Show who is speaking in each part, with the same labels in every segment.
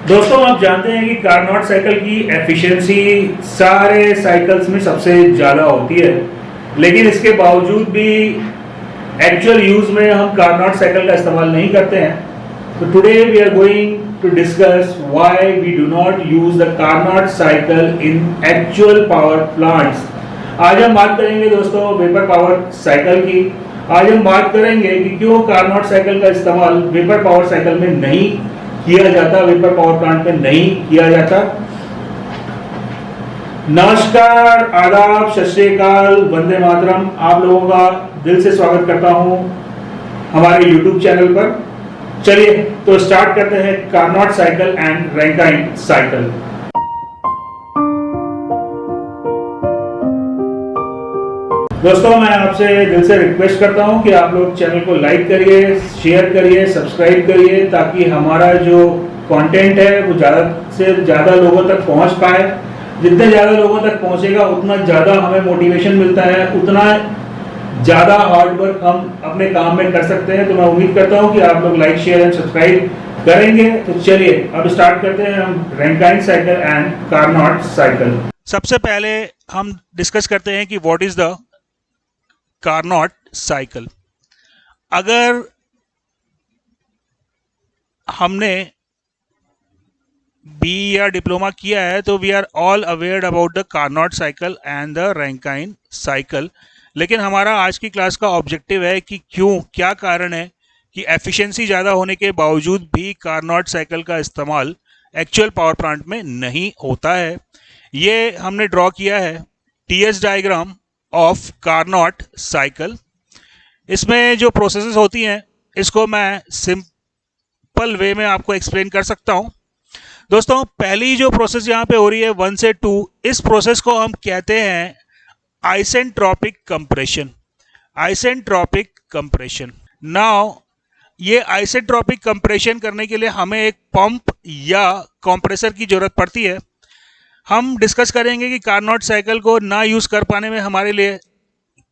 Speaker 1: दोस्तों आप जानते हैं कि कार्नोट साइकिल की एफिशिएंसी सारे साइकिल्स में सबसे ज़्यादा होती है, लेकिन इसके बावजूद भी एक्चुअल यूज़ में हम कार्नोट साइकिल का इस्तेमाल नहीं करते हैं। तो today we are going to discuss why we do not use the Carnot cycle in actual power plants. आज हम बात करेंगे दोस्तों वेपर पावर साइकिल की। आज हम बात करेंगे कि क्यों कार्नोट साइकिल का इस्तेमाल वेपर पावर साइकिल में नहीं किया जाता, वेपर पावर प्लांट में नहीं किया जाता। नमस्कार, आदाब, सत श्री अकाल, वंदे मातरम। आप लोगों का दिल से स्वागत करता हूं हमारे YouTube चैनल पर। चलिए तो स्टार्ट करते हैं Carnot cycle and Rankine cycle. दोस्तों मैं आपसे दिल से रिक्वेस्ट करता हूं कि आप लोग चैनल को लाइक करिए, शेयर करिए, सब्सक्राइब करिए, ताकि हमारा जो कंटेंट है वो ज़्यादा से ज़्यादा लोगों तक पहुंच पाए। जितने ज़्यादा लोगों तक पहुंचेगा उतना ज़्यादा हमें मोटिवेशन मिलता है, उतना ज़्यादा हार्ड वर्क हम अपने काम में कर सकते हैं। तो मैं उम्मीद करता हूँ कि आप लोग लाइक, शेयर एंड सब्सक्राइब करेंगे। तो चलिए अब स्टार्ट करते हैं हम Rankine cycle and Carnot cycle.
Speaker 2: सबसे पहले हम डिस्कस करते हैं कि what is the Carnot cycle. अगर हमने बी या डिप्लोमा किया है तो we are all aware about the Carnot cycle and the Rankine cycle. लेकिन हमारा आज की क्लास का ऑब्जेक्टिव है कि क्या कारण है कि एफिशिएंसी ज़्यादा होने के बावजूद भी कार्नोट साइकिल का इस्तेमाल एक्चुअल पावर प्लांट में नहीं होता है। ये हमने ड्रॉ किया है TS diagram of Carnot cycle. इसमें जो प्रोसेसेस होती हैं इसको मैं सिंपल वे में आपको एक्सप्लेन कर सकता हूं। दोस्तों पहली जो प्रोसेस यहाँ पे हो रही है 1 से 2, इस प्रोसेस को हम कहते हैं isentropic compression. Isentropic compression. Now ये आइसेंट्रोपिक कंप्रेशन करने के लिए हमें एक पंप या कंप्रेसर की जरूरत पड़ती है। हम डिस्कस करेंगे कि कार्नोट साइकिल को ना यूज़ कर पाने में हमारे लिए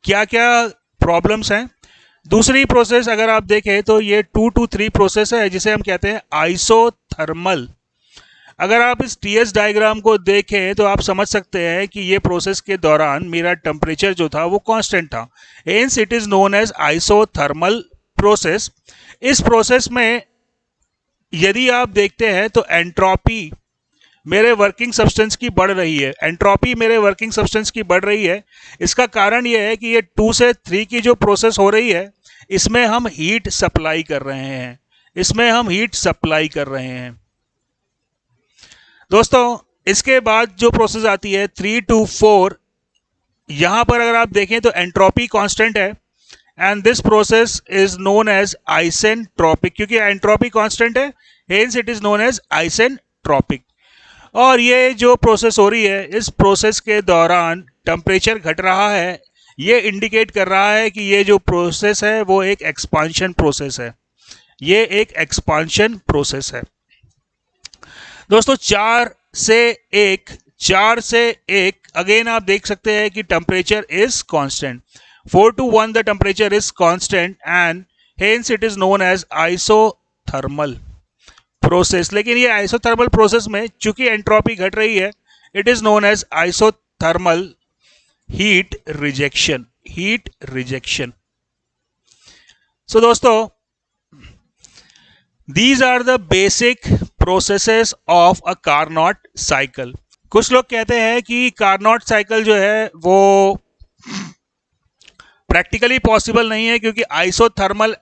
Speaker 2: क्या क्या प्रॉब्लम्स हैं। दूसरी प्रोसेस अगर आप देखें तो ये 2 to 3 प्रोसेस है जिसे हम कहते हैं आइसोथर्मल। अगर आप इस टीएस डायग्राम को देखें तो आप समझ सकते हैं कि ये प्रोसेस के दौरान मेरा टेम्परेचर जो था वो कांस्टेंट था। Hence it is known as isothermal process. इस प्रोसेस में यदि आप देखते हैं तो एंट्रोपी मेरे वर्किंग सब्सटेंस की बढ़ रही है। एंट्रोपी मेरे वर्किंग सब्सटेंस की बढ़ रही है। इसका कारण यह है कि ये 2 से 3 की जो प्रोसेस हो रही है इसमें हम हीट सप्लाई कर रहे हैं। इसमें हम हीट सप्लाई कर रहे हैं। दोस्तों इसके बाद जो प्रोसेस आती है 3 to 4, यहां पर अगर आप देखें तो एंट्रोपी कांस्टेंट है and this process is known as isentropic. क्योंकि एंट्रोपी कांस्टेंट है hence it is known as isentropic. और ये जो प्रोसेस हो रही है इस प्रोसेस के दौरान टेम्परेचर घट रहा है। ये इंडिकेट कर रहा है कि ये जो प्रोसेस है वो एक एक्सपांशन प्रोसेस है। ये एक एक्सपांशन प्रोसेस है। दोस्तों 4 से 1 अगेन आप देख सकते हैं कि temperature is constant. 4 to 1 the temperature is constant and hence it is known as isothermal process. लेकिन ये आइसोथर्मल प्रोसेस में चूंकि एंट्रोपी घट रही है it is known as isothermal heat rejection. Heat rejection. So दोस्तों these are the basic processes of a Carnot cycle. कुछ लोग कहते हैं कि कार्नोट साइकिल जो है वो प्रैक्टिकली पॉसिबल नहीं है क्योंकि आइसोथर्मल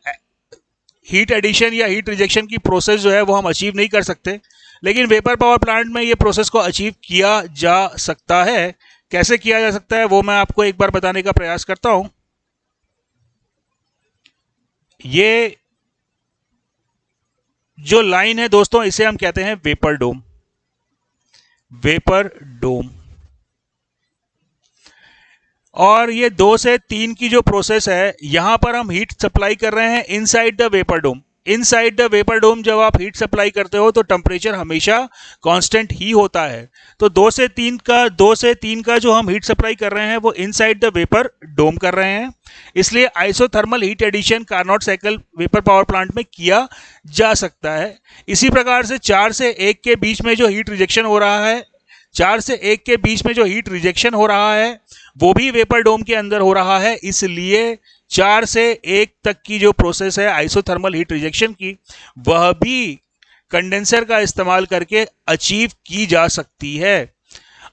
Speaker 2: हीट एडिशन या हीट रिजेक्शन की प्रोसेस जो है वो हम अचीव नहीं कर सकते। लेकिन वेपर पावर प्लांट में ये प्रोसेस को अचीव किया जा सकता है। कैसे किया जा सकता है वो मैं आपको एक बार बताने का प्रयास करता हूं। ये जो लाइन है दोस्तों इसे हम कहते हैं वेपर डोम। वेपर डोम। और ये 2 से 3 की जो प्रोसेस है यहां पर हम हीट सप्लाई कर रहे हैं inside the vapour dome. Inside the vapour dome जब आप हीट सप्लाई करते हो तो टेम्परेचर हमेशा कांस्टेंट ही होता है। तो 2 से 3 का जो हम हीट सप्लाई कर रहे हैं वो इनसाइड द वेपर डोम कर रहे हैं, इसलिए isothermal heat addition Carnot cycle vapour power plant में किया जा सकता है। इसी प्रकार से 4 से 1 के बीच में जो हीट रिजेक्शन हो रहा है, 4 से 1 के बीच में जो हीट रिजेक्शन हो रहा है वो भी वेपर डोम के अंदर हो रहा है, इसलिए 4 से 1 तक की जो प्रोसेस है आइसोथर्मल हीट रिजेक्शन की, वह भी कंडेंसर का इस्तेमाल करके अचीव की जा सकती है।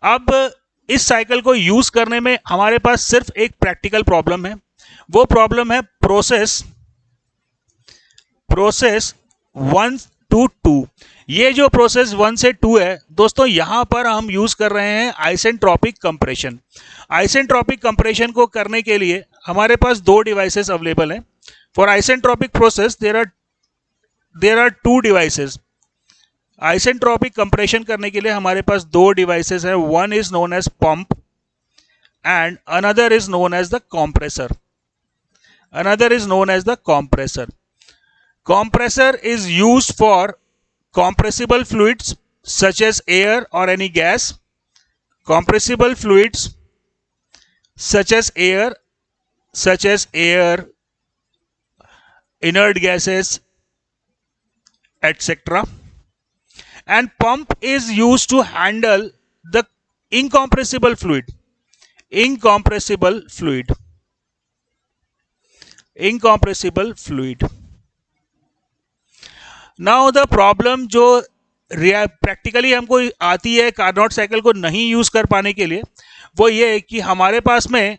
Speaker 2: अब इस साइकिल को यूज करने में हमारे पास सिर्फ एक प्रैक्टिकल प्रॉब्लम है, वो प्रॉब्लम है प्रोसेस 1 to 2। ये जो प्रोसेस 1 से 2 है दोस्तों, यहां पर हम यूज कर रहे हैं आइसेंट्रोपिक कंप्रेशन। आइसेंट्रोपिक कंप्रेशन को करने के लिए हमारे पास 2 डिवाइसेस अवेलेबल हैं। For isentropic process there are 2 devices. Isentropic compression करने के लिए हमारे पास 2 डिवाइसेस हैं। One is known as pump and another is known as the compressor. Compressor is used for compressible fluids such as air or any gas. Compressible fluids such as air, inert gases, etc. And pump is used to handle the incompressible fluid. Now the problem जो practically हमको आती है Carnot cycle को नहीं use कर पाने के लिए, वो ये है कि हमारे पास में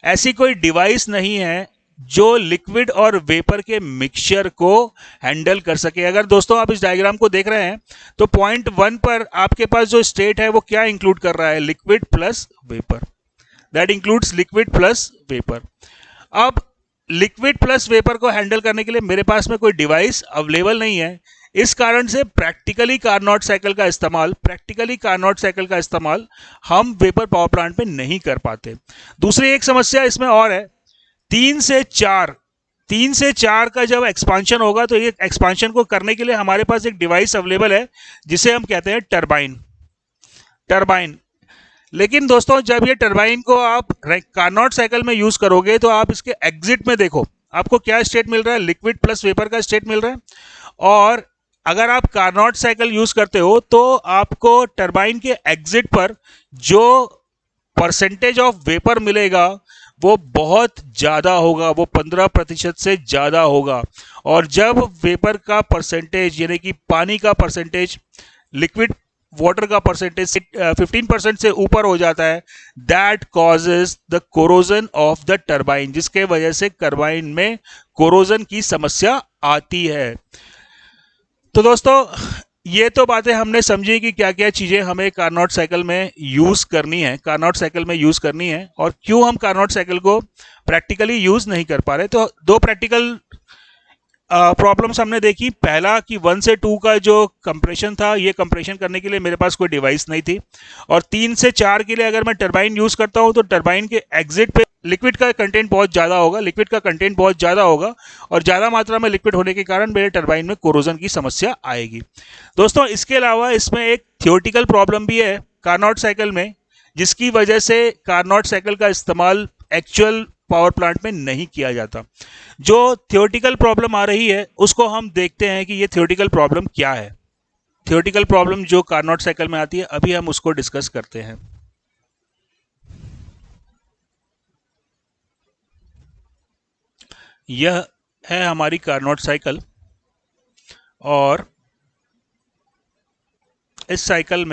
Speaker 2: ऐसी कोई डिवाइस नहीं है जो लिक्विड और वेपर के मिक्सचर को हैंडल कर सके। अगर दोस्तों आप इस डायग्राम को देख रहे हैं तो पॉइंट 1 पर आपके पास जो स्टेट है वो क्या इंक्लूड कर रहा है, liquid plus vapour. That includes liquid plus vapour. अब लिक्विड प्लस वेपर को हैंडल करने के लिए मेरे पास में कोई डिवाइस अवेलेबल नहीं है, इस कारण से प्रैक्टिकली कार्नोट साइकिल का इस्तेमाल हम वेपर पावर प्लांट में नहीं कर पाते। दूसरी एक समस्या इसमें और है, 3 से 4 का जब एक्सपांशन होगा तो ये एक्सपांशन को करने के लिए हमारे पास एक डिवाइस अवेलेबल है जिसे हम कहते हैं टरबाइन। लेकिन दोस्तों जब ये टरबाइन को आप कार्नोट साइकिल में यूज करोगे तो आप इसके एग्जिट में देखो आपको क्या स्टेट मिल रहा है, लिक्विड प्लस वेपर का स्टेट मिल रहा है। और अगर आप कार्नोट साइकिल यूज करते हो तो आपको टरबाइन के एग्जिट पर जो परसेंटेज ऑफ वेपर मिलेगा वो बहुत ज़्यादा होगा, वो 15% से ज़्यादा होगा। और जब वेपर का परसेंटेज यानी कि पानी का परसेंटेज लिक्विड वाटर का परसेंटेज 15% से ऊपर हो जाता है, that causes the corrosion of the turbine, जिसके वजह से टरबाइन में कोरोजन की समस्या आती है। तो दोस्तों ये तो बातें हमने समझी कि क्या क्या चीज़ें हमें कार्नोट साइकिल में यूज़ करनी है, और क्यों हम कार्नोट साइकिल को प्रैक्टिकली यूज़ नहीं कर पा रहे। तो 2 प्रैक्टिकल प्रॉब्लम्स हमने देखी। पहला कि 1 से 2 का जो कंप्रेशन था, ये कंप्रेशन करने के लिए मेरे पास कोई डिवाइस नहीं थी। और 3 से 4 के लिए अगर मैं टरबाइन यूज़ करता हूँ तो टरबाइन के एग्जिट पे लिक्विड का कंटेंट बहुत ज़्यादा होगा, और ज़्यादा मात्रा में लिक्विड होने के कारण मेरे टरबाइन में कोरोजन की समस्या आएगी। दोस्तों इसके अलावा इसमें एक थियोरेटिकल प्रॉब्लम भी है कार्नोट साइकिल में, जिसकी वजह से कार्नोट साइकिल का इस्तेमाल एक्चुअल पावर प्लांट में नहीं किया जाता। जो थियोरेटिकल प्रॉब्लम आ रही है उसको हम देखते हैं कि ये थियोरेटिकल प्रॉब्लम क्या है। थियोरेटिकल प्रॉब्लम जो कार्नोट साइकिल में आती है अभी हम उसको डिस्कस करते हैं। यह है हमारी कार्नोट साइकिल, और इस साइकिल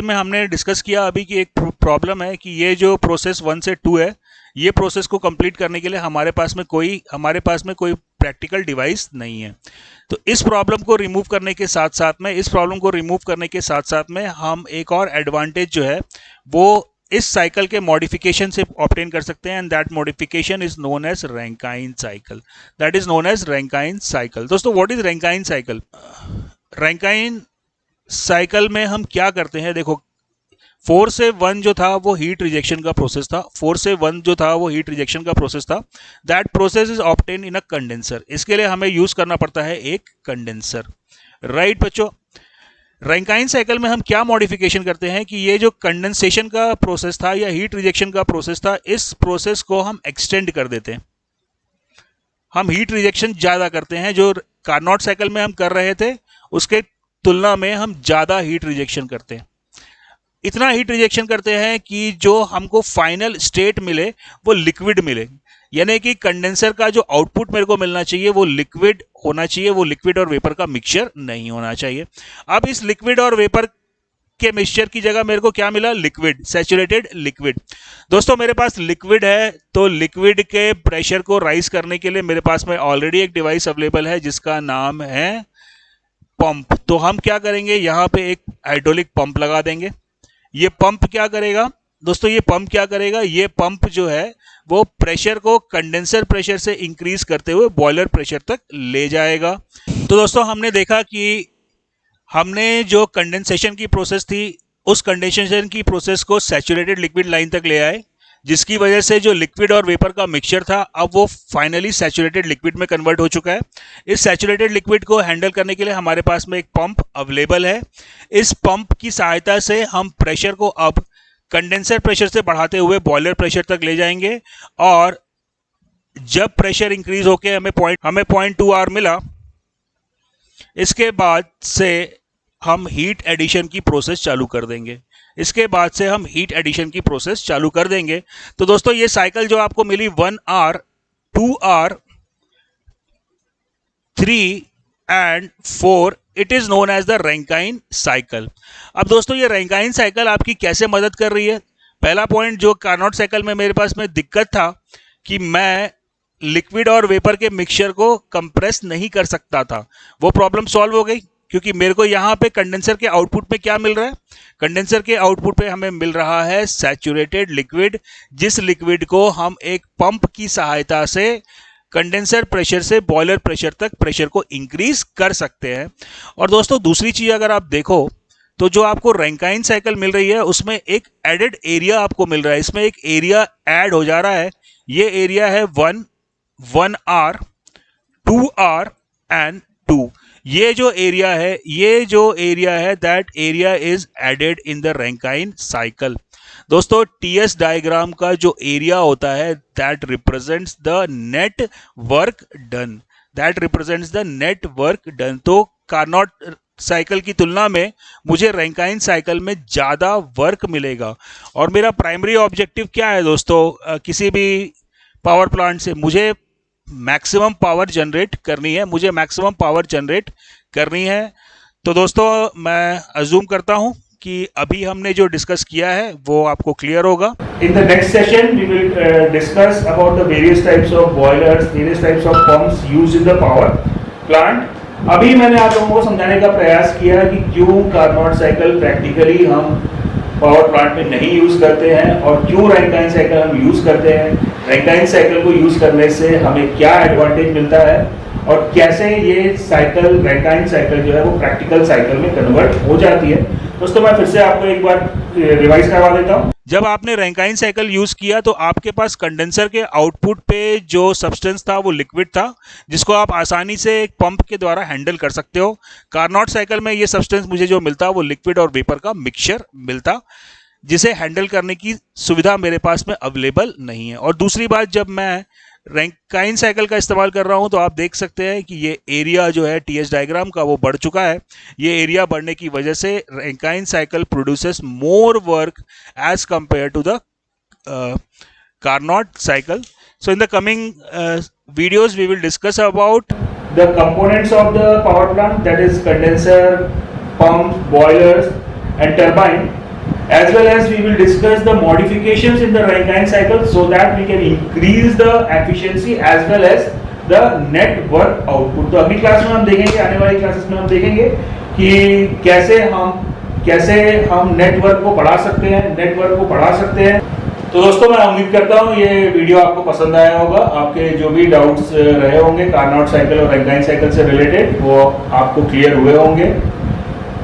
Speaker 2: में हमने डिस्कस किया अभी कि एक प्रॉब्लम है कि ये जो प्रोसेस 1 से 2 है, ये प्रोसेस को कंप्लीट करने के लिए हमारे पास में कोई प्रैक्टिकल डिवाइस नहीं है। तो इस प्रॉब्लम को रिमूव करने के साथ साथ में हम एक और एडवांटेज जो है वो इस साइकिल के मॉडिफिकेशन से ऑब्टेन कर सकते हैं, and that modification is known as Rankine cycle. दोस्तों what is Rankine cycle? Rankine cycle में हम क्या करते हैं, देखो 4 से 1 जो था वो हीट रिजेक्शन का प्रोसेस था। 4 से 1 जो था वो हीट रिजेक्शन का प्रोसेस था। That process is obtain in a condenser. इसके लिए हमें यूज करना पड़ता है एक कंडेंसर। राइट बच्चों, रैंकाइन साइकिल में हम क्या मॉडिफिकेशन करते हैं कि ये जो कंडेंसेशन का प्रोसेस था या हीट रिजेक्शन का प्रोसेस था, इस प्रोसेस को हम एक्सटेंड कर देते हैं। हम हीट रिजेक्शन ज़्यादा करते हैं। जो कार्नोट साइकिल में हम कर रहे थे उसके तुलना में हम ज़्यादा हीट रिजेक्शन करते हैं। इतना हीट रिजेक्शन करते हैं कि जो हमको फाइनल स्टेट मिले वो लिक्विड मिले, यानी कि कंडेंसर का जो आउटपुट मेरे को मिलना चाहिए वो लिक्विड होना चाहिए, वो लिक्विड और वेपर का मिक्सचर नहीं होना चाहिए। अब इस लिक्विड और वेपर के मिक्सचर की जगह मेरे को क्या मिला? Liquid, saturated liquid. दोस्तों मेरे पास लिक्विड है, तो लिक्विड के प्रेशर को राइज करने के लिए मेरे पास में ऑलरेडी एक डिवाइस अवेलेबल है जिसका नाम है पंप। तो हम क्या करेंगे, यहां पे एक हाइड्रोलिक पंप लगा देंगे। ये पंप क्या करेगा दोस्तों? ये पंप क्या करेगा? ये पंप जो है वो प्रेशर को कंडेंसर प्रेशर से इंक्रीज करते हुए बॉयलर प्रेशर तक ले जाएगा। तो दोस्तों हमने देखा कि हमने जो कंडेंसेशन की प्रोसेस थी उस कंडेंसेशन की प्रोसेस को सैचुरेटेड लिक्विड लाइन तक ले आए, जिसकी वजह से जो लिक्विड और वेपर का मिक्सचर था अब वो फाइनली सैचुरेटेड लिक्विड में कन्वर्ट हो चुका है। इस सैचुरेटेड लिक्विड को हैंडल करने के लिए हमारे पास में एक पंप अवेलेबल है। इस पंप की सहायता से हम प्रेशर को अब कंडेंसर प्रेशर से बढ़ाते हुए बॉयलर प्रेशर तक ले जाएंगे, और जब प्रेशर इंक्रीज होके हमें 0.2 आर मिला, इसके बाद से हम हीट एडिशन की प्रोसेस चालू कर देंगे। तो दोस्तों ये साइकिल जो आपको मिली 1 R, 2 R, 3 and 4, it is known as the Rankine cycle. अब दोस्तों ये रैंकाइन साइकिल आपकी कैसे मदद कर रही है? पहला पॉइंट, जो कार्नोट साइकिल में मेरे पास में दिक्कत था कि मैं लिक्विड और वेपर के मिक्सचर को कंप्रेस नहीं कर सकता था, वो प्रॉब्लम सॉल्व हो गई, क्योंकि मेरे को यहाँ पे कंडेंसर के आउटपुट में क्या मिल रहा है? कंडेंसर के आउटपुट पे हमें मिल रहा है सैचुरेटेड लिक्विड, जिस लिक्विड को हम एक पंप की सहायता से कंडेंसर प्रेशर से बॉयलर प्रेशर तक प्रेशर को इंक्रीज कर सकते हैं। और दोस्तों दूसरी चीज अगर आप देखो तो जो आपको रैंकाइन साइकिल मिल रही है उसमें एक एडेड एरिया आपको मिल रहा है। इसमें एक एरिया ऐड हो जा रहा है। ये एरिया है 1 आर, 2 आर एंड 2। ये जो एरिया है that area is added in the Rankine cycle. दोस्तों टीएस डायग्राम का जो एरिया होता है that represents the net work done. तो कार्नोट साइकिल की तुलना में मुझे रैंकाइन साइकिल में ज़्यादा वर्क मिलेगा। और मेरा प्राइमरी ऑब्जेक्टिव क्या है दोस्तों? किसी भी पावर प्लांट से मुझे मैक्सिमम पावर जनरेट करनी है। तो दोस्तों मैं अज्यूम करता हूं कि अभी हमने जो डिस्कस किया है वो आपको क्लियर होगा।
Speaker 1: In the next session, we will discuss about the various types of boilers, various types of pumps used in the power plant. अभी मैंने आप लोगों को समझाने का प्रयास किया कि क्यों कार्नोट साइकिल प्रैक्टिकली हम पावर प्लांट में नहीं यूज करते हैं और क्यों रैंकाइन साइकिल हम यूज करते हैं। रैंकाइन साइकिल को यूज करने से हमें क्या एडवांटेज मिलता है और कैसे ये साइकिल, रैंकाइन साइकिल जो है वो प्रैक्टिकल साइकिल में कन्वर्ट हो जाती है। दोस्तों मैं फिर से आपको एक बार रिवाइज करवा देता हूँ।
Speaker 2: जब आपने रैंकाइन साइकिल यूज किया तो आपके पास कंडेंसर के आउटपुट पे जो सब्सटेंस था वो लिक्विड था, जिसको आप आसानी से एक पंप के द्वारा हैंडल कर सकते हो। कार्नोट साइकिल में ये सब्सटेंस मुझे जो मिलता वो लिक्विड और वेपर का मिक्सचर मिलता, जिसे हैंडल करने की सुविधा मेरे पास में अवेलेबल नहीं है। और दूसरी बात, जब मैं रैंकाइन साइकिल का इस्तेमाल कर रहा हूं तो आप देख सकते हैं कि ये एरिया जो है टीएस डायग्राम का वो बढ़ चुका है। ये एरिया बढ़ने की वजह से Rankine cycle produces more work as compare to the Carnot cycle. So in the coming videos we will discuss about
Speaker 1: the components of the power plant, that is condenser, pumps, boilers and turbine, as well as we will discuss the modifications in the Rankine cycle so that we can increase the efficiency as well as the net work output. तो अगली class में हम देखेंगे, आने वाली classes में हम देखेंगे कि कैसे हम नेटवर्क को बढ़ा सकते हैं। तो दोस्तों मैं उम्मीद करता हूँ ये वीडियो आपको पसंद आया होगा। आपके जो भी डाउट्स रहे होंगे कार्नोट साइकिल और रैंकाइन साइकिल से रिलेटेड वो आपको क्लियर हुए होंगे।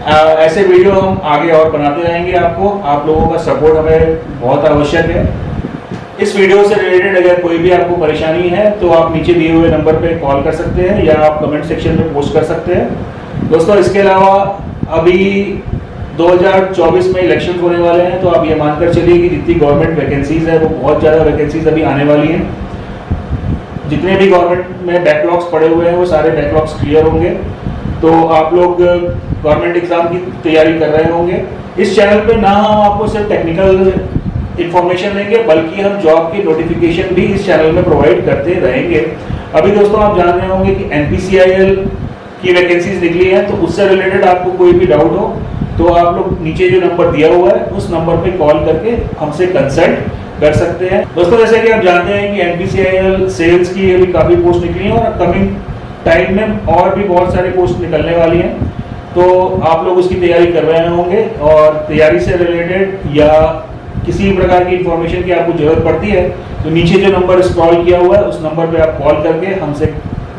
Speaker 1: ऐसे वीडियो हम आगे और बनाते रहेंगे। आपको आप लोगों का सपोर्ट हमें बहुत आवश्यक है। इस वीडियो से रिलेटेड अगर कोई भी आपको परेशानी है तो आप नीचे दिए हुए नंबर पे कॉल कर सकते हैं या आप कमेंट सेक्शन में पोस्ट कर सकते हैं। दोस्तों इसके अलावा अभी 2024 में इलेक्शन होने वाले हैं, तो आप ये मानकर चलिए कि जितनी गवर्नमेंट वैकेंसीज है वो बहुत ज़्यादा वैकेंसीज अभी आने वाली हैं। जितने भी गवर्नमेंट में बैकलॉग्स पड़े हुए हैं वो सारे बैकलॉग्स क्लियर होंगे, तो आप लोग गवर्नमेंट एग्जाम की तैयारी कर रहे होंगे। इस चैनल पे ना हम आपको सिर्फ टेक्निकल इंफॉर्मेशन देंगे बल्कि हम जॉब की नोटिफिकेशन भी इस चैनल में प्रोवाइड करते रहेंगे। अभी दोस्तों आप जान रहे होंगे कि NPCIL की वैकेंसीज निकली है, तो उससे रिलेटेड आपको कोई भी डाउट हो तो आप लोग नीचे जो नंबर दिया हुआ है उस नंबर पे कॉल करके हमसे कंसल्ट कर सकते हैं। दोस्तों जैसे कि आप जानते हैं कि NPCIL सेल्स की अभी काफ़ी पोस्ट निकली हैं और कमिंग टाइम में और भी बहुत सारी पोस्ट निकलने वाली हैं, तो आप लोग उसकी तैयारी कर रहे होंगे। और तैयारी से रिलेटेड या किसी प्रकार की इंफॉर्मेशन की आपको जरूरत पड़ती है तो नीचे जो नंबर स्क्रॉल किया हुआ है उस नंबर पे आप कॉल करके हमसे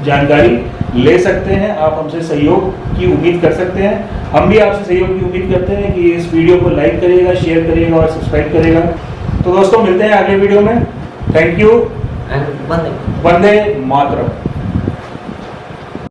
Speaker 1: जानकारी ले सकते हैं। आप हमसे सहयोग की उम्मीद कर सकते हैं। हम भी आपसे सहयोग की उम्मीद करते हैं कि इस वीडियो को लाइक करिएगा, शेयर करिएगा और सब्सक्राइब करिएगा। तो दोस्तों मिलते हैं अगले वीडियो में। Thank you.
Speaker 3: And
Speaker 1: Vande Mataram.